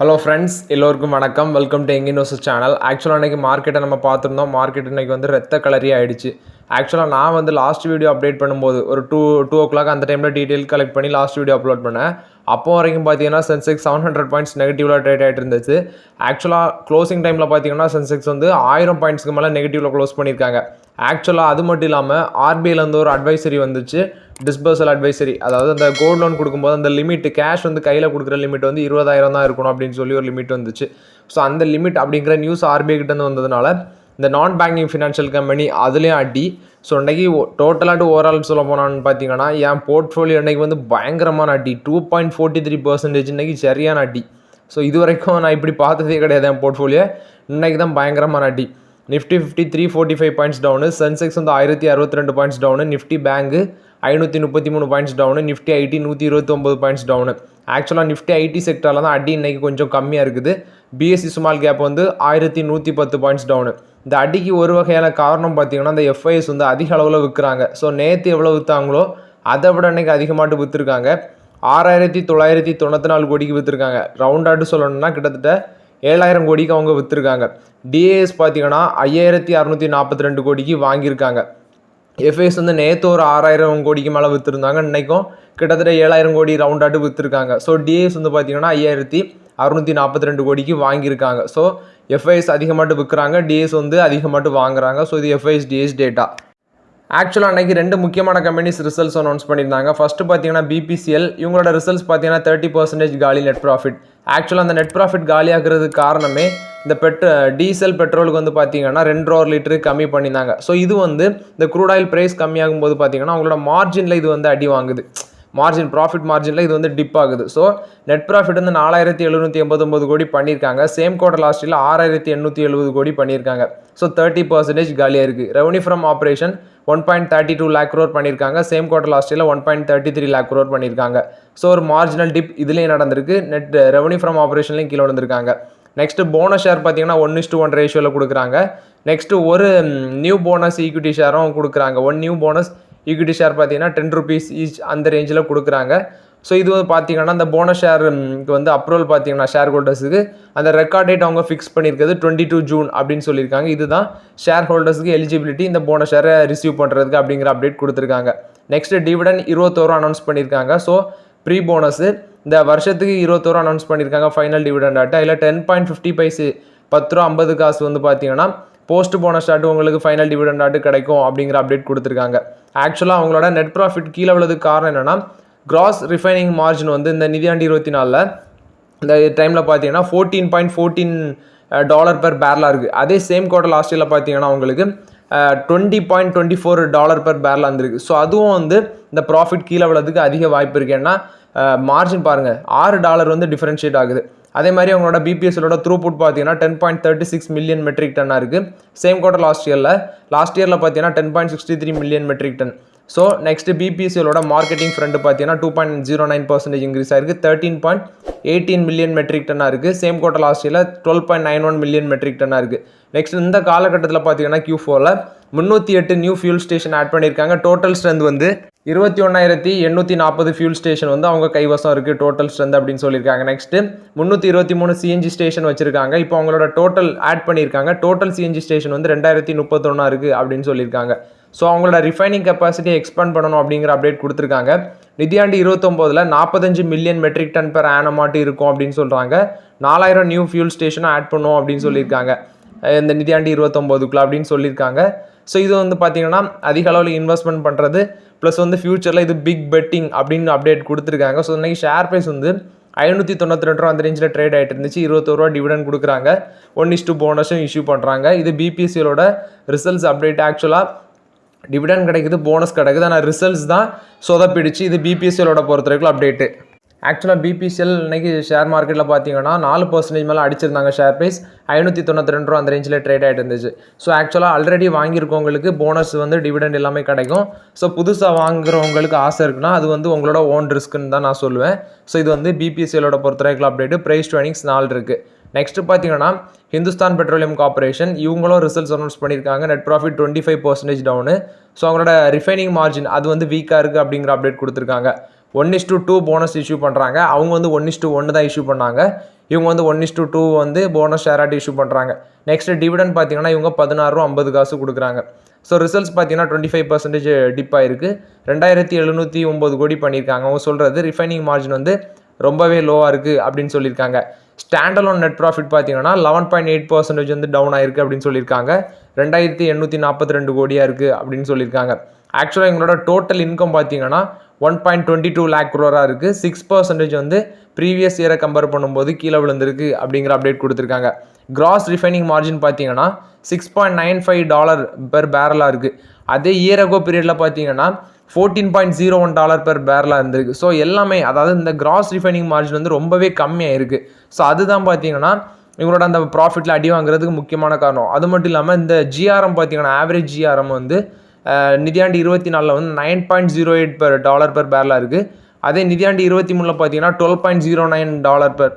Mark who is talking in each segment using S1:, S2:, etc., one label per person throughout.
S1: Hello friends, எல்லோருக்கும் வணக்கம். Welcome to எங்கினோஸ் சேனல். ஆக்சுவலாக அன்றைக்கி மார்க்கெட்டை நம்ம பார்த்துருந்தோம். மார்க்கெட் இன்றைக்கி வந்து ரத்த கலரி ஆகிடுச்சு. ஆக்சுவலாக நான் வந்து லாஸ்ட் வீடியோ அப்டேட் பண்ணும்போது ஒரு டூ ஓ கிளாக் அந்த டைமில் டீட்டெயில் கலெக்ட் பண்ணி லாஸ்ட் வீடியோ அப்லோட் பண்ணேன். அப்போ வரைக்கும் பார்த்தீங்கன்னா சென்செக்ஸ் 700 பாயிண்ட்ஸ் நெகட்டிவில் ட்ரேட் ஆகிட்டு இருந்துச்சு. ஆக்சுவலாக க்ளோசிங் டைமில் பார்த்தீங்கன்னா சென்செக்ஸ் வந்து 1000 பாயிண்ட்ஸ்க்கு மேலே நெகட்டிவில் க்ளோஸ் பண்ணியிருக்காங்க. ஆக்சுவலாக அது மட்டும் இல்லாமல் ஆர்பிஐலேருந்து ஒரு அட்வைசரி வந்துச்சு, டிஸ்பர்சல் அட்வைசரி. அதாவது அந்த கோல்டு லோன் கொடுக்கும்போது அந்த லிமிட் கேஷ் வந்து கையில் கொடுக்குற லிமிட் வந்து 20,000 தான் இருக்கணும் அப்படின்னு சொல்லி ஒரு லிமிட் வந்துச்சு. ஸோ அந்த லிமிட் அப்படிங்கிற நியூஸ் ஆர்பிஐ கிட்டேருந்து வந்ததுனால இந்த நான் பேங்கிங் ஃபினான்ஷியல் கம்பெனி அதுலேயும் அடி. ஸோ இன்றைக்கி டோட்டலாக ஓவரால் சொல்ல போனான்னு பார்த்தீங்கன்னா என் போர்ட்ஃபோலியோ இன்றைக்கி வந்து பயங்கரமான அடி. 2.43% இன்றைக்கி சரியான அடி. ஸோ இது வரைக்கும் நான் இப்படி பார்த்ததே கிடையாது என் போர்ட்ஃபோலியோ. இன்றைக்கி தான் பயங்கரமான அடி. நிஃப்டி 345 பாயிண்ட்ஸ் டவுனு, சென்செக்ஸ் வந்து 1062 points down, Nifty bank 533 points down, Nifty IT 129 points down. ஆக்சுவலாக நிஃப்டி ஐடி செக்டரில் தான் அடி இன்றைக்கி கொஞ்சம் கம்மியாக இருக்குது. பிஎஸ்சி ஸ்மால் கேப் வந்து 1110 பாயிண்ட்ஸ் டவுனு. இந்த அடிக்கு ஒரு வகையான காரணம் பார்த்தீங்கன்னா இந்த எஃப்ஐஎஸ் வந்து அதிக அளவில் விற்கிறாங்க. ஸோ நேற்று எவ்வளோ விற்றாங்களோ அதை விட இன்றைக்கி அதிகமாட்டு விற்றுருக்காங்க. 6994 கோடிக்கு விற்றுருக்காங்க. ரவுண்டாட்டு சொல்லணும்னா கிட்டத்தட்ட 7000 கோடிக்கு அவங்க விற்றுருக்காங்க. டிஏஎஸ் பார்த்தீங்கன்னா 5642 கோடிக்கு வாங்கியிருக்காங்க. எஃப்ஐஎஸ் வந்து நேற்று ஒரு 6000 கோடிக்கு மேலே விற்றுருந்தாங்க. இன்றைக்கும் கிட்டத்தட்ட 7000 கோடி ரவுண்டாட்டு விற்றுருக்காங்க. ஸோ டிஏஎஸ் வந்து பார்த்தீங்கன்னா 5642 கோடிக்கு வாங்கியிருக்காங்க. ஸோ எஃப்ஐஎஸ் அதிகமாட்டு விற்கிறாங்க, டிஏஎஸ் வந்து அதிகமாட்டு வாங்குறாங்க. ஸோ இது எஃப்ஐஎஸ் டிஏஎஸ் டேட்டா. ஆக்சுவலாக அன்றைக்கி ரெண்டு முக்கியமான கம்பெனிஸ் ரிசல்ட்ஸ் அனௌன்ஸ் பண்ணியிருந்தாங்க. ஃபஸ்ட்டு பார்த்தீங்கன்னா பிபிசிஎல். இவங்களோட ரிசல்ட்ஸ் பார்த்தீங்கன்னா 30% காலி நெட் ப்ராஃபிட். ஆக்சுவலாக அந்த நெட் ப்ராஃபிட் காலியாகிறதுக்கு காரணமே இந்த டீசல் பெட்ரோலுக்கு வந்து பார்த்தீங்கன்னா 2 லிட்டரு கம்மி பண்ணியிருந்தாங்க. ஸோ இது வந்து இந்த க்ரூட் ஆயில் ப்ரைஸ் கம்மியாகும் போது பார்த்தீங்கன்னா அவங்களோட மார்ஜினில் இது வந்து அடி வாங்குது. ப்ராஃபிட் மார்ஜினில் இது வந்து டிப் ஆகுது. ஸோ நெட் ப்ராஃபிட் வந்து 4789 கோடி பண்ணியிருக்காங்க. சேம் குவார்டர் லாஸ்ட் இயரில் 6870 கோடி பண்ணியிருக்காங்க. ஸோ 30% காலியாக இருக்குது. Revenue from operation 1.32 lakh crore பண்ணியிருக்காங்க. சேம் குவார்டர் லாஸ்ட் இயரில் 1.33 lakh crore பண்ணியிருக்காங்க. ஸோ ஒரு மார்ஜினல் டிப் இதுலேயும் நடந்திருக்கு. நெட் ரெவன்யூ ஃப்ரம் ஆப்ரேஷன்லையும் கீழே வந்திருக்காங்க. நெக்ஸ்ட்டு போனஸ் ஷேர் பார்த்தீங்கன்னா 1:1 ரேஷியோவில் கொடுக்குறாங்க. நெக்ஸ்ட்டு ஒரு நியூ போனஸ் ஈக்விட்டி ஷேரும் கொடுக்குறாங்க. One new bonus equity share பார்த்தீங்கன்னா 10 rupees ஈச் அந்த ரேஞ்சில் கொடுக்குறாங்க. ஸோ இது வந்து பார்த்தீங்கன்னா அந்த போனஸ் ஷேருக்கு வந்து அப்ரூவல் பார்த்தீங்கன்னா ஷேர் ஹோல்டர்ஸுக்கு அந்த ரெக்கார்ட் டேட் அவங்க ஃபிக்ஸ் பண்ணியிருக்கிறது 22 ஜூன் அப்படின்னு சொல்லியிருக்காங்க. இதுதான் ஷேர் ஹோல்டர்ஸுக்கு எலிஜிபிலிட்டி இந்த போனஸ் ஷேரை ரிசீவ் பண்ணுறதுக்கு அப்படிங்கிற அப்டேட் கொடுத்துருக்காங்க. நெக்ஸ்ட்டு டிவிடெண்ட் 21 அனௌன்ஸ் பண்ணியிருக்காங்க. ஸோ ப்ரீ போனஸு இந்த வருஷத்துக்கு 21 அனௌன்ஸ் பண்ணியிருக்காங்க. ஃபைனல் டிவிடெண்ட் ஆட்டு அதில் 10.50 பைசு 10 ரூபா 50 காசு வந்து பார்த்தீங்கன்னா போஸ்ட் போனஸ் ஆட்டு உங்களுக்கு ஃபைனல் டிவிடெண்ட் ஆட்டு கிடைக்கும் அப்படிங்கிற அப்டேட் கொடுத்துருக்காங்க. ஆக்சுவலாக அவங்களோட நெட் ப்ராஃபிட் கீழே உள்ளதுக்கு காரணம் என்னென்னா கிராஸ் ரிஃபைனிங் மார்ஜின் வந்து இந்த நிதியாண்டு 24 இந்த டைமில் பார்த்தீங்கன்னா $14.14 per barrel இருக்குது. அதே சேம் குவார்டர் லாஸ்ட் இயரில் பார்த்தீங்கன்னா உங்களுக்கு $20.24 per barrel வந்துருக்கு. ஸோ அதுவும் வந்து இந்த ப்ராஃபிட் கீழே உள்ளதுக்கு அதிக வாய்ப்பு இருக்குது. ஏன்னா மார்ஜின் பாருங்கள் $6 வந்து டிஃபரன்ஷியேட் ஆகுது. அதே மாதிரி அவங்களோட பிபிஎஸ்எலோட த்ரூபுட் பார்த்தீங்கன்னா 10.36 மில்லியன் மெட்ரிக் டன்னாக இருக்குது. சேம் குவார்டர் லாஸ்ட் இயரில் பார்த்தீங்கன்னா 10.63 million metric ton. So next பிபிஎஸ்எலோட மார்க்கெட்டிங் ஃப்ரண்ட் பார்த்தீங்கன்னா 2.09% இன்க்ரீஸ் ஆகிருக்கு. 13.18 மில்லியன் மெட்ரிக் டன்னாக இருக்குது. சேம் குவார்டர் லாஸ்ட் இயரில் 12.91 மில்லியன் மெட்ரிக் டன்னாக இருக்குது. நெக்ஸ்ட் இந்த காலகட்டத்தில் பார்த்தீங்கன்னா Q4ல் 308 நியூ ஃபியூல் ஸ்டேஷன் ஆட் பண்ணியிருக்காங்க. டோட்டல் ஸ்ட்ரென்த் வந்து 21,840 ஃபியூல் ஸ்டேஷன் வந்து அவங்க கைவசம் இருக்குது டோட்டல் ஸ்ட்ரென்த் அப்படின்னு சொல்லியிருக்காங்க. நெக்ஸ்ட்டு 323 சிஎன்ஜி ஸ்டேஷன் வச்சுருக்காங்க. இப்போ அவங்களோட டோட்டல் ஆட் பண்ணியிருக்காங்க. டோட்டல் சிஎன்ஜி ஸ்டேஷன் வந்து 2031 இருக்குது அப்படின்னு சொல்லியிருக்காங்க. ஸோ அவங்களோட ரிஃபைனிங் கெப்பாசிட்டியை எக்ஸ்பேண்ட் பண்ணணும் அப்படிங்கிற அப்டேட் கொடுத்துருக்காங்க. நிதியாண்டு 29 45 மில்லியன் மெட்ரிக் டன் பெர் ஆனமாட்டு இருக்கும் அப்படின்னு சொல்கிறாங்க. 4000 நியூ ஃபியூல் ஸ்டேஷனும் ஆட் பண்ணும் அப்படின்னு சொல்லியிருக்காங்க இந்த நிதியாண்டு 29 அப்படின்னு சொல்லியிருக்காங்க. ஸோ இது வந்து பார்த்தீங்கன்னா அதிக அளவில் இன்வெஸ்ட்மெண்ட் பண்ணுறது ப்ளஸ் வந்து ஃபியூச்சரில் இது பிக் பெட்டிங் அப்படின்னு அப்டேட் கொடுத்துருக்காங்க. ஸோ இன்றைக்கி ஷேர் ப்ரைஸ் வந்து 592 ரூபா அந்த ரேஞ்சில் ட்ரேட் ஆகிட்டு இருந்துச்சு. 21 ரூபா டிவிடெண்ட் கொடுக்குறாங்க. 1:2 போனஸும் இஷ்யூ பண்ணுறாங்க. இது பிபிஎஸ்சியோட ரிசல்ட்ஸ் அப்டேட். ஆக்சுவலாக டிவிடெண்ட் கிடைக்குது, போனஸ் கிடைக்குது, ஆனால் ரிசல்ட்ஸ் தான் சொதப்பிடுச்சு. இது பிபிஎஸ்சியோட பொறுத்த வரைக்கும் அப்டேட்டு. ஆக்சுவலாக பிபிசிஎல் இன்றைக்கி ஷேர் மார்க்கெட்டில் பார்த்தீங்கன்னா 4% மேலே அடிச்சிருந்தாங்க. ஷேர் ப்ரைஸ் 592 ரூபா அந்த ரேஞ்சில் ட்ரேட் ஆகிட்டு இருந்துச்சு. ஸோ ஆக்சுவலாக ஆல்ரெடி வாங்கியிருக்கவங்களுக்கு போனஸ் வந்து டிவிடெண்ட் எல்லாமே கிடைக்கும். ஸோ புதுசாக வாங்குறவங்களுக்கு ஆசை இருக்குன்னா அது வந்து உங்களோட ஓன் ரிஸ்க்குன்னு தான் நான் சொல்லுவேன். ஸோ இது வந்து பிபிசிஎலோட பொறுத்த வரைக்கும் அப்டேட்டு. ப்ரைஸ் ட்ரைனிங்ஸ் 4 இருக்குது. நெக்ஸ்ட்டு பார்த்தீங்கன்னா ஹிந்துஸ்தான் பெட்ரோலியம் கார்பரேஷன் இவங்களும் ரிசல்ட்ஸ் அனௌன்ஸ் பண்ணியிருக்காங்க. Net profit 25% down. ஸோ அவங்களோட ரிஃபைனிங் மார்ஜின் அது வந்து வீக்காக இருக்குது அப்படிங்கிற அப்டேட் கொடுத்துருக்காங்க. 1:2 போனஸ் இஷ்யூ பண்ணுறாங்க. அவங்க வந்து 1:1 தான் இஷ்யூ பண்ணாங்க. இவங்க வந்து 1:2 வந்து போனஸ் ஷேராட்டி இஷ்யூ பண்ணுறாங்க. நெக்ஸ்ட் டிவிடெண்ட் பார்த்தீங்கன்னா இவங்க ₹16.50 கொடுக்குறாங்க. ஸோ ரிசல்ட்ஸ் பார்த்தீங்கன்னா 25% டிப் ஆயிருக்கு. 2709 கோடி பண்ணியிருக்காங்க. அவங்க சொல்கிறது ரிஃபைனிங் மார்ஜின் வந்து ரொம்பவே லோவாக இருக்குது அப்படின்னு சொல்லியிருக்காங்க. ஸ்டாண்டலோன் நெட் ப்ராஃபிட் பார்த்தீங்கன்னா 11.8% வந்து டவுன் ஆயிருக்கு அப்படின்னு சொல்லியிருக்காங்க. 2842 கோடியாக இருக்குது அப்படின்னு சொல்லியிருக்காங்க. ஆக்சுவலாக எங்களோட டோட்டல் இன்கம் பார்த்தீங்கன்னா 1.22 lakh crore இருக்குது. 6% வந்து ப்ரீவியஸ் இயரை கம்பேர் பண்ணும்போது கீழே விழுந்திருக்கு அப்படிங்கிற அப்டேட் கொடுத்துருக்காங்க. கிராஸ் ரிஃபைனிங் மார்ஜின் பார்த்தீங்கன்னா $6.95 பெர் பேரலாக இருக்குது. அதே இயர் அகோ பீரியடில் பார்த்தீங்கன்னா $14.01 பெர் பேரலாக இருந்திருக்கு. ஸோ எல்லாமே அதாவது இந்த கிராஸ் ரிஃபைனிங் மார்ஜின் வந்து ரொம்பவே கம்மியாக இருக்குது. ஸோ அதுதான் பார்த்தீங்கன்னா இவங்களோட அந்த ப்ராஃபிட்டில் அடி வாங்குறதுக்கு முக்கியமான காரணம். அது மட்டும் இல்லாமல் இந்த ஜிஆர்எம் பார்த்தீங்கன்னா ஆவரேஜ் ஜிஆர்எம் வந்து நிதியாண்டு 24 வந்து $9.08 பெர் பேரலாக இருக்குது. அதே நிதியாண்டு 23 பார்த்தீங்கன்னா $12.09 பெர்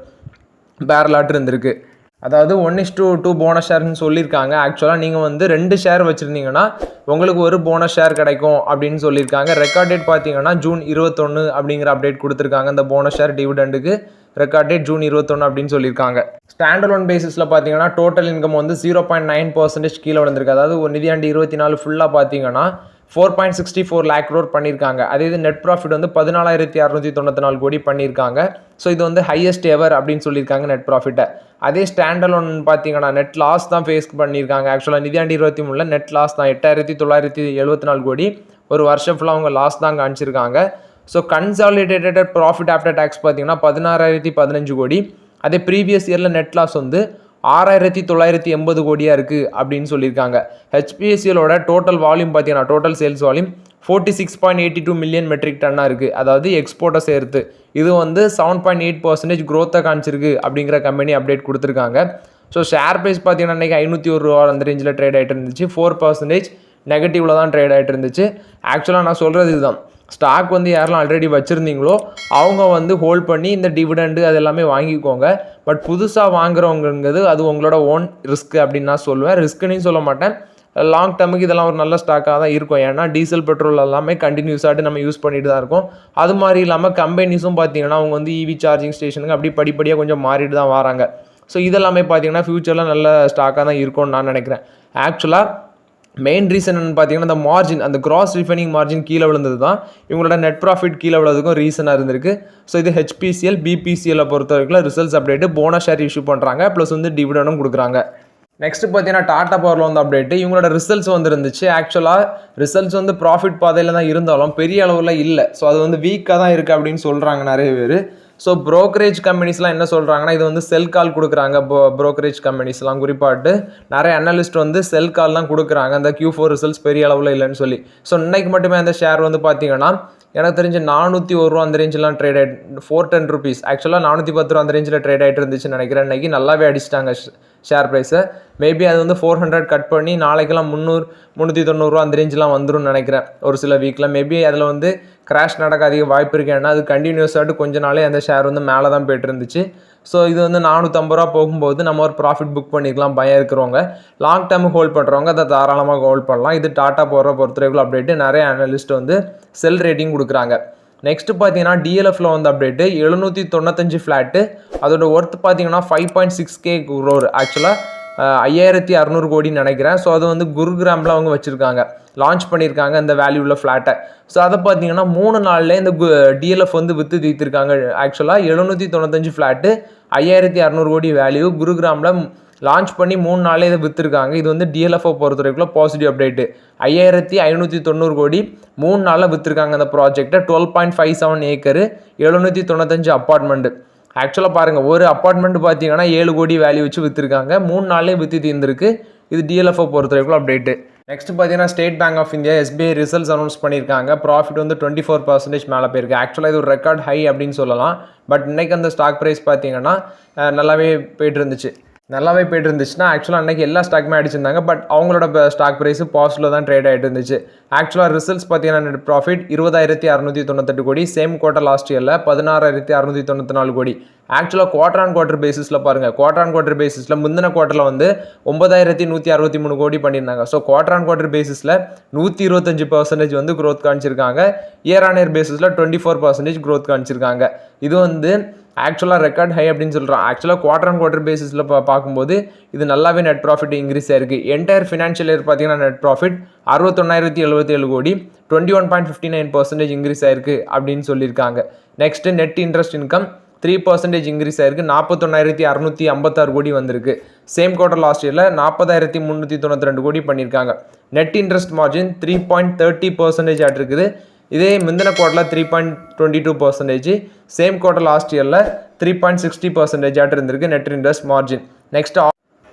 S1: பேரலாட்டு இருந்திருக்கு. அதாவது 1:2 போனஸ் ஷேர்னு சொல்லியிருக்காங்க. ஆக்சுவலாக நீங்கள் வந்து 2 ஷேர் வச்சுருந்தீங்கன்னா உங்களுக்கு ஒரு போனஸ் ஷேர் கிடைக்கும் அப்படின்னு சொல்லியிருக்காங்க. ரெக்கார்ட் டேட் பார்த்தீங்கன்னா ஜூன் 21 அப்படிங்கிற அப்டேட் கொடுத்துருக்காங்க. இந்த போனஸ் ஷேர் டிவிடெண்டுக்கு ரெக்கார்ட் டேட் ஜூன் 21 அப்படின்னு சொல்லியிருக்காங்க. ஸ்டாண்டலோன் பேசிஸில் பார்த்தீங்கன்னா டோட்டல் இன்கம் வந்து 0.9% கீழே விழுந்திருக்கு. அதாவது ஒரு நிதியாண்டு 24 ஃபுல்லாக பார்த்தீங்கன்னா 4.64 lakh crore பண்ணியிருக்காங்க. அதே இது நெட் ப்ராஃபிட் வந்து 14,694 கோடி பண்ணியிருக்காங்க. ஸோ இது வந்து ஹையஸ்ட் எவர் அப்படின்னு சொல்லியிருக்காங்க நெட் ப்ராஃபிட்டை. அதே ஸ்டாண்டலோன் பார்த்தீங்கன்னா நெட் லாஸ் தான் ஃபேஸ் பண்ணியிருக்காங்க. ஆக்சுவலாக நிதியாண்டு 23 நெட் லாஸ் தான் 8,974 கோடி. ஒரு வருஷம் ஃபுல்லாக அவங்க லாஸ் தான் காமிச்சிருக்காங்க. So consolidated profit after tax பார்த்தீங்கன்னா 16,015 கோடி. அதே ப்ரீவியஸ் இயரில் நெட் லாஸ் வந்து 6,980 கோடியாக இருக்குது அப்படின்னு சொல்லியிருக்காங்க. ஹெச்பிஎஸ்சியலோட டோட்டல் வால்யூம் பார்த்தீங்கன்னா total sales volume 46.82 million metric டன்னாக இருக்குது. அதாவது எக்ஸ்போர்ட்டை சேர்த்து இது வந்து 7.8% க்ரோத்தை காமிச்சிருக்கு அப்படிங்கிற கம்பெனி அப்டேட் கொடுத்துருக்காங்க. ஸோ ஷேர் ப்ரைஸ் பார்த்தீங்கன்னா இன்றைக்கி ₹501 அந்த ரேஞ்சில் ட்ரேட் ஆகிட்டு இருந்துச்சு. 4% நெகட்டிவில் தான் ட்ரேட் ஆகிட்டு இருந்துச்சு. ஆக்சுவலாக நான் சொல்கிறது இதுதான், ஸ்டாக் வந்து யாரெல்லாம் ஆல்ரெடி வச்சுருந்தீங்களோ அவங்க வந்து ஹோல்ட் பண்ணி இந்த டிவிடெண்டு அது எல்லாமே வாங்கிக்கோங்க. பட் புதுசாக வாங்குறவங்கிறது அது உங்களோட ஓன் ரிஸ்க் அப்படின்னு நான் சொல்லுவேன். ரிஸ்க்குன்னு சொல்ல மாட்டேன், லாங் டேர்முக்கு இதெல்லாம் ஒரு நல்ல ஸ்டாக்காக தான் இருக்கும். ஏன்னா டீசல் பெட்ரோல் எல்லாமே கண்டினியூஸாகிட்டு நம்ம யூஸ் பண்ணிட்டு தான் இருக்கோம். அது மாதிரி இல்லாமல் கம்பெனிஸும் பார்த்தீங்கன்னா அவங்க வந்து இவி சார்ஜிங் ஸ்டேஷனுக்கு அப்படி படிப்படியாக கொஞ்சம் மாறிட்டு தான் வராங்க. ஸோ இதெல்லாமே பார்த்தீங்கன்னா ஃப்யூச்சரில் நல்ல ஸ்டாக்காக தான் இருக்கும்னு நான் நினைக்கிறேன். ஆக்சுவலாக மெயின் ரீசன் பார்த்தீங்கன்னா இந்த மார்ஜின், அந்த கிராஸ் ரிஃபைனிங் மார்ஜின் கீழே விழுந்தது தான் இவங்களோட நெட் ப்ராஃபிட் கீழே விழுறதுக்கும் ரீசனாக இருந்திருக்கு. ஸோ இது ஹெச்பிசிஎல் பிபிசிஎல்லை பொறுத்த வரைக்கும் results update bonus share issue பண்ணுறாங்க, ப்ளஸ் வந்து டிவிடெண்டும் கொடுக்குறாங்க. நெக்ஸ்ட் பார்த்தீங்கன்னா டாடா பவரில் வந்து அப்டேட்டு இவங்களோட ரிசல்ட்ஸ் வந்துருந்துச்சு. ஆக்சுவலாக ரிசல்ட்ஸ் வந்து ப்ராஃபிட் பாதையில் தான் இருந்தாலும் பெரிய அளவில் இல்லை. ஸோ அது வந்து வீக்காக தான் இருக்குது அப்படின்னு சொல்கிறாங்க நிறைய பேர். ஸோ ப்ரோக்கரேஜ் கம்பெனிஸ்லாம் என்ன சொல்கிறாங்கன்னா இது வந்து செல் கால் கொடுக்குறாங்க. ப்ரோக்கரேஜ் கம்பெனிஸ்லாம் குறிப்பாட்டு நிறைய அனலிஸ்ட் வந்து செல் கால் தான் கொடுக்குறாங்க அந்த Q4 ரிசல்ட்ஸ் பெரிய அளவில் இல்லைன்னு சொல்லி. ஸோ இன்னைக்கு மட்டுமே அந்த ஷேர் வந்து பார்த்தீங்கன்னா எனக்கு தெரிஞ்சு ₹401 அந்த ரேஞ்செலாம் ட்ரேட் ஆகிட்டு ₹410. ஆக்சுவலாக ₹410 அந்த ரேஞ்சில் ட்ரேட் ஆகிட்டு இருந்துச்சுன்னு நினைக்கிறேன். இன்றைக்கி நல்லாவே அடிச்சிட்டாங்க ஷேர் ப்ரைஸை. மேபி அது வந்து 400 கட் பண்ணி நாளைக்கெல்லாம் 300-390 அந்த ரேஞ்செலாம் வந்துடும் நினைக்கிறேன் ஒரு சில வீக்கில். மேபி அதில் வந்து கிராஷ் நடக்க அதிக வாய்ப்பு இருக்குது. ஏன்னா அது கண்டினியூஸாகிட்டு கொஞ்ச நாளே அந்த ஷேர் வந்து மேலே தான் போய்ட்டு இருந்துச்சு. ஸோ இது வந்து ₹450 போகும்போது நம்ம ஒரு ப்ராஃபிட் புக் பண்ணிக்கலாம். பயம் இருக்கிறவங்க, லாங் டேர்ம் ஹோல்ட் பண்ணுறவங்க அதை தாராளமாக ஹோல்ட் பண்ணலாம். இது டாட்டா பவரை பொறுத்தவரைக்கும் அப்டேட்டு நிறைய அனலிஸ்ட் வந்து செல் ரேட்டிங் கொடுக்குறாங்க. நெக்ஸ்ட் பார்த்தீங்கன்னா டிஎல்எஃப்ல வந்து அப்டேட்டு 795 ஃப்ளாட்டு, அதோட ஒர்த் பார்த்தீங்கன்னா 5.6K crore. ஆக்சுவலாக 5,600 கோடின்னு நினைக்கிறேன். ஸோ அது வந்து குருகிராமில் அவங்க வச்சுருக்காங்க, லான்ச் பண்ணியிருக்காங்க இந்த வேல்யூவில் ஃப்ளாட்டை. ஸோ அதை பார்த்தீங்கன்னா 3 நாளில் இந்த டிஎல்எஃப் வந்து விற்று தீர்த்திருக்காங்க. ஆக்சுவலாக 795 ஃப்ளாட்டு 5,600 கோடி வேல்யூ குருகிராமில் லான்ச் பண்ணி 3 நாளே இதை விற்றுருக்காங்க. இது வந்து டிஎல்எஃப்ஐ பொறுத்த வரைக்கும் பாசிட்டிவ் அப்டேட்டு. 5,590 கோடி 3 நாளில் விற்றுருக்காங்க அந்த ப்ராஜெக்டை. 12.57 ஏக்கரு, 795 அப்பார்ட்மெண்ட்டு. ஆக்சுவலாக பாருங்கள், ஒரு அப்பார்ட்மெண்ட் பார்த்தீங்கன்னா 7 கோடி வேல்யூ வச்சு விற்றுருக்காங்க. 3 நாள்லேயே விற்று தீர்ந்துருக்கு. இது டிஎல்எஃப்ஐ பொறுத்த வரைக்கும் அப்டேட்டு. நெக்ஸ்ட் பார்த்தீங்கன்னா State Bank of India SBI results announce பண்ணியிருக்காங்க. ப்ராஃபிட் வந்து 24% மேலே போயிருக்கு. ஆக்சுவலாக இது ஒரு ரெக்கார்ட் ஹை அப்படின்னு சொல்லலாம். பட் இன்றைக்கி அந்த ஸ்டாக் ப்ரைஸ் பார்த்தீங்கன்னா நல்லாவே போய்ட்டு இருந்துச்சுன்னா ஆக்சுவலாக அன்றைக்கி எல்லா ஸ்டாக்குமே அடிச்சிருந்தாங்க. பட் அவங்களோட ஸ்டாக் ப்ரைஸ் பாசிட்டிவில் தான் ட்ரேட் ஆகிட்டு இருந்துச்சு. ஆக்சுவலாக ரிசல்ட்ஸ் பார்த்தீங்கன்னா நெட் ப்ராஃபிட் 20,698 கோடி, சேம் குவார்ட்டர் லாஸ்ட் இயரில் 16,694 கோடி. ஆக்சுவலாக குவார்டர் ஆன் குவார்ட்டர் பேசிஸில் பாருங்கள், குவார்டர் ஆன் குவார்ட்டர் பேசிஸில் முந்தின குவார்ட்டரில் வந்து 9,163 கோடி பண்ணியிருந்தாங்க. ஸோ குவார்டர் ஆன் குவார்ட்டர் பேசிஸில் 125% வந்து க்ரோத் காமிச்சிருக்காங்க. இயர் ஆன் இயர் பேசிஸில் 24% க்ரோத் காமிச்சிருக்காங்க. இது வந்து ஆக்சுவலாக ரெக்கார்ட் ஹை அப்படின்னு சொல்கிறோம். ஆக்சுவலாக குவார்டர் அண்ட் குவார்டர் பேசிஸில் பார்க்கும்போது இது நல்லாவே நெட் ப்ராஃபிட் இன்க்ரீஸ் ஆயிருக்கு. என்டையர் ஃபினான்ஷியல் இயர் பார்த்தீங்கன்னா நெட் ப்ராஃபிட் 61,077 கோடி 21.59% இன்க்ரீஸ் ஆயிருக்கு அப்படின்னு சொல்லியிருக்காங்க. Next net interest income 3% increase ஆயிருக்கு. 41,656 கோடி வந்திருக்கு. சேம் குவார்டர் லாஸ்ட் இயரில் 40,392 கோடி பண்ணியிருக்காங்க. நெட் இன்ட்ரெஸ்ட் மார்ஜின் 3.30% ஆட் இருக்குது. இதே முந்தின குவார்டரில் 3.22%, சேம் குவார்டர் லாஸ்ட் இயரில் 3.60% ஆட் இருந்திருக்கு net interest margin. Next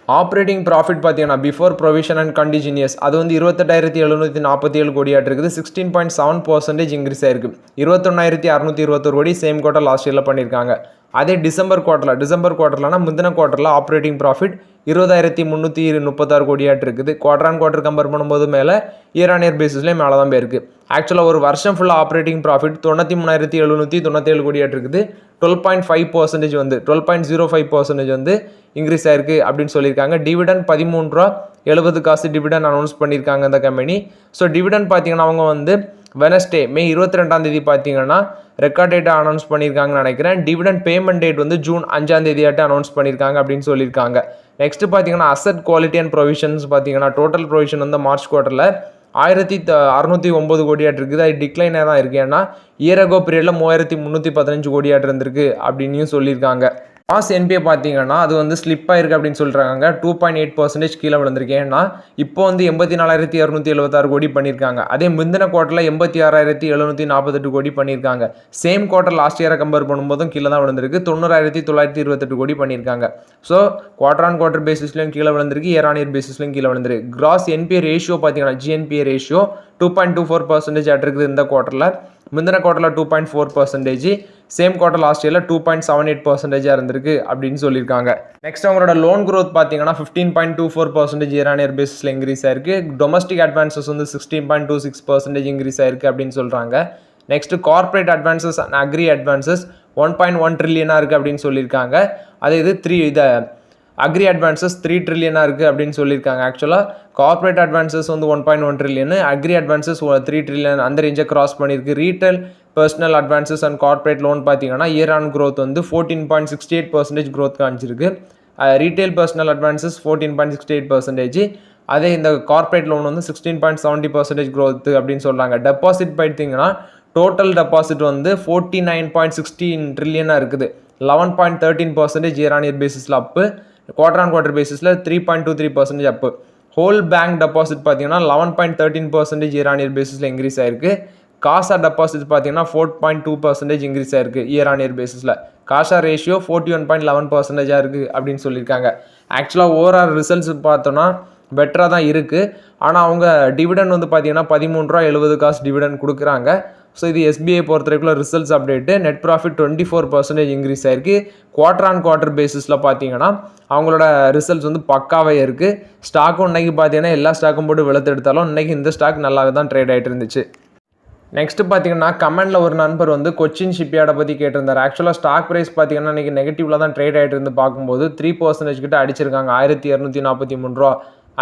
S1: operating profit பார்த்தீங்கன்னா பிஃபோர் ப்ரொவிஷன் அண்ட் கண்டிஜினியஸ் அது வந்து 28,747 கோடி ஆட் இருக்குது. 16.7% இன்க்ரீஸ் ஆயிருக்கு. 21,621 கோடி சேம் குவார்டர் லாஸ்ட் இயரில் பண்ணியிருக்காங்க. அதே டிசம்பர் குவார்டர்லனா முந்தின குவார்டரில் ஆப்ரேட்டிங் ப்ராஃபிட் 20,336 கோடியாட்டு இருக்குது. குவார்டர் ஆன் குவார்டர் கம்பேர் பண்ணும்போது மேலே இயர் ஆன் இயர் பேசிஸ்லேயே மேலே தான் போயிருக்கு. ஆக்சுவலாக ஒரு வருஷம் ஃபுல்லாக ஆப்ரேட்டிங் ப்ராஃபிட் 93,797 கோடியாட்டு இருக்குது. 12.5% வந்து 12.05% வந்து இன்க்ரீஸ் ஆயிருக்கு அப்படின்னு சொல்லியிருக்காங்க. டிவிடன் 13 ரூபா 70 காசு டிவிடன் அனௌன்ஸ் பண்ணியிருக்காங்க இந்த கம்பெனி. ஸோ டிவிடன் பார்த்தீங்கன்னா அவங்க வந்து வெனஸ்டே மே 22 பார்த்தீங்கன்னா ரெக்கார்ட் டேட்டை அனௌன்ஸ் பண்ணியிருக்காங்கன்னு நினைக்கிறேன். டிவிடன் பேமெண்ட் டேட் வந்து ஜூன் 5 அனௌன்ஸ் பண்ணியிருக்காங்க அப்படின்னு சொல்லியிருக்காங்க. நெக்ஸ்ட் பார்த்தீங்கன்னா அசட் குவாலிட்டி அண்ட் ப்ரொவிஷன்ஸ் பார்த்தீங்கன்னா டோட்டல் ப்ரொவிஷன் வந்து மார்ச் குவார்ட்டரில் 1,609 கோடியாட்டு இருக்குது. அது டிக்ளைனாக தான் இருக்குது. ஏன்னா இயர் அகோ பீரியடில் 3,315 கோடியாட்டு இருந்திருக்கு அப்படின்னு சொல்லியிருக்காங்க. காஸ் என்பிஏ பார்த்தீங்கன்னா அது வந்து ஸ்லிப் ஆயிருக்கு அப்படின்னு சொல்கிறாங்க. 2.8% கீழே விழுந்திருக்கு. ஏன்னா இப்போ வந்து 84,276 கோடி பண்ணியிருக்காங்க. அதே முந்தின குவார்ட்டரில் 86,748 கோடி பண்ணியிருக்காங்க. சேம் குவார்ட்டர் லாஸ்ட் இயரை கம்பேர் பண்ணும்போதும் கீழே தான் விழுந்திருக்கு. 90,928 கோடி பண்ணியிருக்காங்க. ஸோ குவார்டர் ஆன் குவார்டர் பேசிஸ்லையும் கீழே விழுந்திருக்கு, இயர் ஆன் இயர் பேசிஸ்லையும் கீழே விழுந்திருக்கு. கிராஸ் என்பிஏ ரேஷியோ பார்த்தீங்கன்னா ஜிஎன்பிஏ ரேஷியோ 2.24% ஆட் இருக்குது இந்த குவார்ட்டரில். முந்தின குவார்ட்டரில் 2.4%, சேம் குவார்ட்டர் லாஸ்ட் இயரில் 2.78% இருந்திருக்கு அப்படின்னு சொல்லியிருக்காங்க. நெக்ஸ்ட் அவங்களோட லோன் க்ரோத் பார்த்தீங்கன்னா 15.24% இயர் ஆன் இயர் பேசிஸில் இன்க்ரீஸ் ஆயிருக்கு. டொமஸ்டிக் அட்வான்சஸ் வந்து 16.26% இன்க்ரீஸ் ஆயிருக்கு அப்படின்னு சொல்கிறாங்க. Next corporate advances and agri advances 1.1 ட்ரில்லியனாக இருக்குது அப்படின்னு சொல்லியிருக்காங்க. அதே இது அக்ரி அட்வான்சஸ் 3 ட்ரில்லியனாக இருக்குது அப்படின்னு சொல்லியிருக்காங்க. ஆக்சுவலாக கார்பரேட் அட்வான்சஸ் வந்து 1.1 ட்ரில்லியன், அக்ரி அட்வான்சஸ் 3 ட்ரில்லியன் அந்த ரேஞ்சை கிராஸ் பண்ணியிருக்கு. Retail personal advances and corporate loan பார்த்தீங்கன்னா இயர் ஆன் க்ரோத் வந்து 14.68% க்ரோத் காமிச்சிருக்கு. ரீட்டைல் பர்சனல் அட்வான்சஸ் 14.68%, அதே இந்த கார்பரேட் லோன் வந்து 16.70% க்ரோத் அப்படின்னு சொல்கிறாங்க. டெபாசிட் பார்த்தீங்கன்னா டோட்டல் டெபாசிட் வந்து 49.16 ட்ரில்லியனாக இருக்குது. 11.13% இயர் ஆன் இயர் பேசிஸில் அப்பு. குவார்டர் ஆன் குவார்டர் பேசிஸில் 3.23% அப்பு. ஹோல் பேங்க் டெபாசிட் பார்த்தீங்கன்னா 11.13% இயர் ஆன் இயர் பேசிஸில் இன்க்ரீஸ் ஆயிருக்கு. காசா டெபாசிட் பார்த்தீங்கன்னா 4.2% இன்க்ரீஸ் ஆயிருக்கு இயர் ஆன் இயர் பேசிஸில். காசா ரேஷியோ 41.11% இருக்குது அப்படின்னு சொல்லியிருக்காங்க. ஆக்சுவலாக ஓவரால் ரிசல்ட்ஸ் பார்த்தோன்னா பெட்டராக தான் இருக்குது. ஆனால் அவங்க டிவிடன் வந்து பார்த்தீங்கன்னா 13 ரூபா 70 டிவிடன் கொடுக்குறாங்க. ஸோ இது எஸ்பிஐ பொறுத்த வரைக்கும் results update. Net profit 24% increase ஆயிருக்கு. குவார்டர் ஆன் குவார்டர் பேசிஸில் பார்த்தீங்கன்னா அவங்களோட ரிசல்ட்ஸ் வந்து பக்காவே இருக்குது. ஸ்டாக்கும் இன்றைக்கி பார்த்தீங்கன்னா எல்லா ஸ்டாக்கும் போட்டு வெளுத்து எடுத்தாலும் இன்றைக்கி இந்த ஸ்டாக் நல்லாவே தான் ட்ரேட் ஆகிட்டு இருந்துச்சு. நெக்ஸ்ட்டு பார்த்தீங்கன்னா கமெண்டில் ஒரு நண்பர் வந்து கொச்சின் ஷிப்யார்டை பற்றி கேட்டிருந்தார். ஆக்சுவலாக ஸ்டாக் ப்ரைஸ் பார்த்தீங்கன்னா இன்றைக்கி நெகட்டிவில் தான் ட்ரேட் ஆகிட்டு இருந்து பார்க்கும்போது 3% கிட்ட அடிச்சிருக்காங்க. 1,243 ரூபா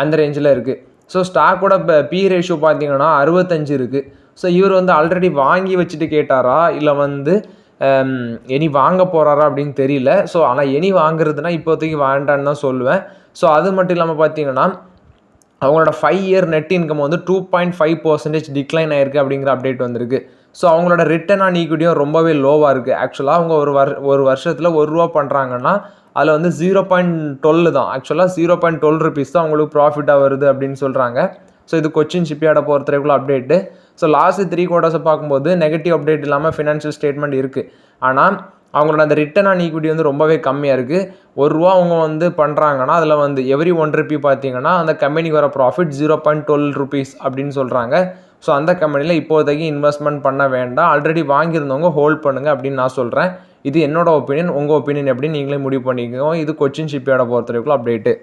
S1: அந்த ரேஞ்சில் இருக்குது. ஸோ ஸ்டாக்கோட பி ரேஷியோ பார்த்தீங்கன்னா 65 இருக்குது. ஸோ இவர் வந்து ஆல்ரெடி வாங்கி வச்சுட்டு கேட்டாரா இல்லை வந்து எனி வாங்க போகிறாரா அப்படின்னு தெரியல. ஸோ ஆனால் எனி வாங்குறதுனா இப்போதைக்கு வேண்டான்னு தான் சொல்லுவேன். ஸோ அது மட்டும் இல்லாமல் பார்த்தீங்கன்னா அவங்களோட 5 இயர் நெட் இன்கம் வந்து 2.5% டிக்ளைன் ஆயிருக்கு அப்படிங்கிற அப்டேட் வந்திருக்கு. ஸோ அவங்களோட ரிட்டர்ன் ஆன் ஈக்விட்டியும் ரொம்பவே லோவாக இருக்குது. ஆக்சுவலாக அவங்க ஒரு வருஷத்தில் ₹1 பண்ணுறாங்கன்னா அதில் வந்து 0.12 தான். ஆக்சுவலாக 0.12 rupees தான் அவங்களுக்கு ப்ராஃபிட்டாக வருது அப்படின்னு சொல்கிறாங்க. ஸோ இது கொச்சின் ஷிப்யார்டை பொறுத்த வரைக்கும் அப்டேட்டு. ஸோ லாஸ்ட் 3 quarters பார்க்கும்போது நெகட்டிவ் அப்டேட் இல்லாமல் ஃபினான்ஷியல் ஸ்டேட்மெண்ட் இருக்குது. ஆனால் அவங்களோட அந்த ரிட்டர்ன் ஆன் ஈக்விட்டி வந்து ரொம்பவே கம்மியாக இருக்குது. ₹1 அவங்க வந்து பண்ணுறாங்கன்னா அதில் வந்து எவ்ரி ₹1 பார்த்தீங்கன்னா அந்த கம்பெனிக்கு வர ப்ராஃபிட் 0.12 அப்படின்னு சொல்கிறாங்க. ஸோ அந்த கம்பெனியில் இப்போதைக்கு இன்வெஸ்ட்மெண்ட் பண்ண வேண்டாம். ஆல்ரெடி வாங்கியிருந்தவங்க ஹோல்ட் பண்ணுங்கள் அப்படின்னு நான் சொல்கிறேன். இது என்னோட ஒப்பீனியன். உங்கள் ஒப்பீனியன் எப்படி நீங்களே முடிவு பண்ணிக்கோங்க. இது கொச்சின் ஷிப்யார்டை பொறுத்த வரைக்கும் அப்டேட்டு.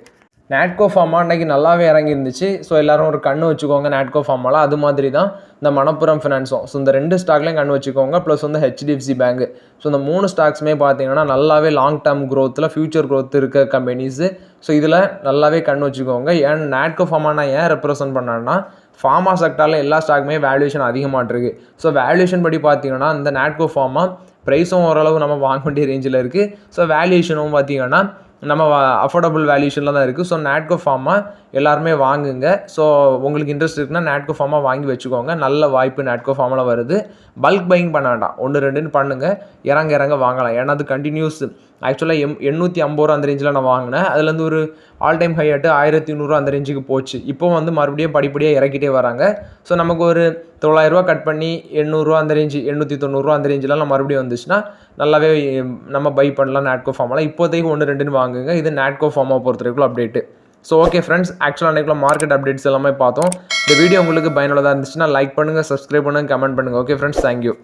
S1: நாட்கோ ஃபார்மா இன்றைக்கி நல்லாவே இறங்கிருந்துச்சு. ஸோ எல்லோரும் ஒரு கண்ணு வச்சுக்கோங்க நாட்கோ ஃபார்மாவில். அது மாதிரி தான் இந்த மணப்புரம் ஃபினான்ஸும். ஸோ இந்த 2 ஸ்டாக்லையும் கண்ணு வச்சுக்கோங்க. ப்ளஸ் வந்து HDFC பேங்க். ஸோ இந்த 3 ஸ்டாக்ஸுமே பார்த்தீங்கன்னா நல்லாவே லாங் டேர்ம் க்ரோத்தில் ஃபியூச்சர் க்ரோத் இருக்க கம்பெனிஸு. ஸோ இதில் நல்லாவே கண்ணு வச்சுக்கோங்க. ஏன் நாட்கோ ஃபார்மா நான் ஏன் ரெப்ரசென்ட் பண்ணேன்னா ஃபார்மா செக்டாரில் எல்லா ஸ்டாக்குமே வேல்யூவேஷன் அதிகமாக இருக்குது. ஸோ வேல்யூவேஷன் படி பார்த்தீங்கன்னா இந்த நாட்கோ ஃபார்மா ப்ரைஸும் ஓரளவு நம்ம வாங்க வேண்டிய ரேஞ்சில் இருக்குது. ஸோ வேல்யூஷனும் பார்த்தீங்கன்னா நம்ம அஃபோர்டபுள் வேல்யூஷனில் தான் இருக்குது. ஸோ நாட்கோ ஃபார்மா எல்லாருமே வாங்குங்க. ஸோ உங்களுக்கு இன்ட்ரெஸ்ட் இருக்குன்னா நாட்கோ ஃபார்மா வாங்கி வச்சுக்கோங்க. நல்ல வாய்ப்பு நாட்கோ ஃபார்மில் வருது. பல்க் பையிங் பண்ண வேண்டாம், 1-2ன்னு பண்ணுங்கள், இறங்க வாங்கலாம். ஏன்னா அது கண்டினியூஸ். ஆக்சுவலாக 850 ரூபா அந்த ரேஞ்சில் நான் வாங்கினேன். அதுலேருந்து ஒரு ஆல் டைம் ஹை ஆட்டு 1100 அந்த ரேஞ்சுக்கு போச்சு. இப்போ வந்து மறுபடியும் படிப்படியாக இறக்கிட்டே வராங்க. ஸோ நமக்கு ஒரு 900 ரூபா கட் பண்ணி 800 ரூபா அந்த ரேஞ்சு, 890 ரூபா அந்த ரேஞ்செலாம் மறுபடியும் வந்துச்சுன்னா நல்லாவே நம்ம பை பண்ணலாம் நாட்கோ ஃபார்மெலாம். இப்போதைக்கு 1-2ன்னு வாங்குங்க. இது நாட்கோ ஃபார்மை பொறுத்த வரைக்கும் அப்டேட்டு. ஸோ ஓகே ஃப்ரெண்ட்ஸ், ஆக்சுவலாக அன்றைக்குள்ள மார்க்கெட் அப்டேட்ஸ் எல்லாமே பார்த்தோம். இந்த வீடியோ உங்களுக்கு பயனுள்ளதாக இருந்துச்சுன்னா லைக் பண்ணுங்கள், சப்ஸ்கிரைப் பண்ணுங்கள், கமெண்ட் பண்ணுங்கள். Okay friends, thank you.